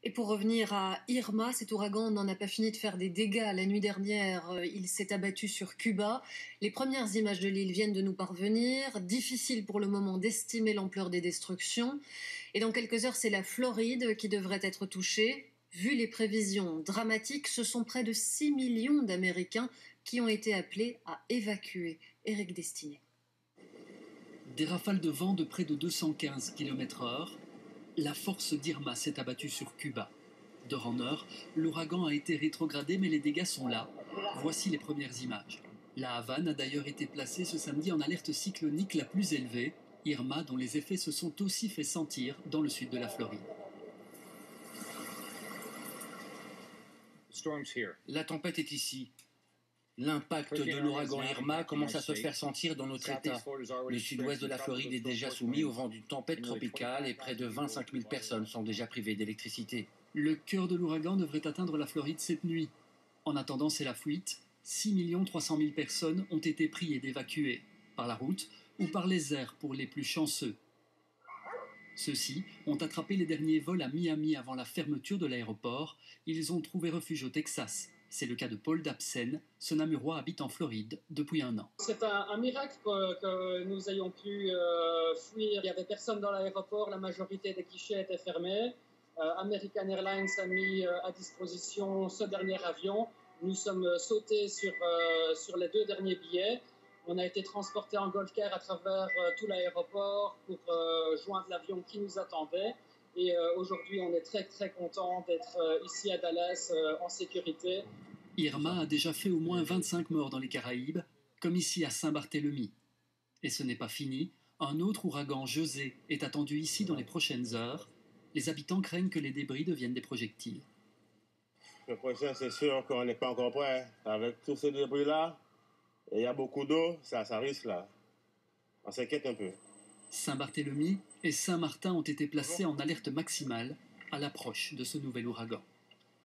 Et pour revenir à Irma, cet ouragan n'en a pas fini de faire des dégâts. La nuit dernière, il s'est abattu sur Cuba. Les premières images de l'île viennent de nous parvenir. Difficile pour le moment d'estimer l'ampleur des destructions. Et dans quelques heures, c'est la Floride qui devrait être touchée. Vu les prévisions dramatiques, ce sont près de 6 millions d'Américains qui ont été appelés à évacuer. Éric Destiné. Des rafales de vent de près de 215 km/h. La force d'Irma s'est abattue sur Cuba. D'heure en heure, l'ouragan a été rétrogradé, mais les dégâts sont là. Voici les premières images. La Havane a d'ailleurs été placée ce samedi en alerte cyclonique la plus élevée. Irma, dont les effets se sont aussi fait sentir dans le sud de la Floride. La tempête est ici. L'impact de l'ouragan Irma commence à se faire sentir dans notre État. Le sud-ouest de la Floride est déjà soumis au vent d'une tempête tropicale et près de 25 000 personnes sont déjà privées d'électricité. Le cœur de l'ouragan devrait atteindre la Floride cette nuit. En attendant, c'est la fuite. 6 300 000 personnes ont été priées d'évacuer, par la route ou par les airs pour les plus chanceux. Ceux-ci ont attrapé les derniers vols à Miami avant la fermeture de l'aéroport. Ils ont trouvé refuge au Texas. C'est le cas de Paul Dabsen. Ce Namurois habite en Floride depuis 1 an. C'est un miracle que nous ayons pu fuir. Il n'y avait personne dans l'aéroport, la majorité des guichets étaient fermés. American Airlines a mis à disposition ce dernier avion. Nous sommes sautés sur les 2 derniers billets. On a été transportés en Golf Car à travers tout l'aéroport pour joindre l'avion qui nous attendait. Et aujourd'hui, on est très très content d'être ici à Dallas en sécurité. Irma a déjà fait au moins 25 morts dans les Caraïbes, comme ici à Saint-Barthélemy. Et ce n'est pas fini. Un autre ouragan, José, est attendu ici dans les prochaines heures. Les habitants craignent que les débris deviennent des projectiles. Le prochain, c'est sûr qu'on n'est pas encore prêt. Avec tous ces débris-là, et il y a beaucoup d'eau, ça risque là. On s'inquiète un peu. Saint-Barthélemy et Saint-Martin ont été placés en alerte maximale à l'approche de ce nouvel ouragan.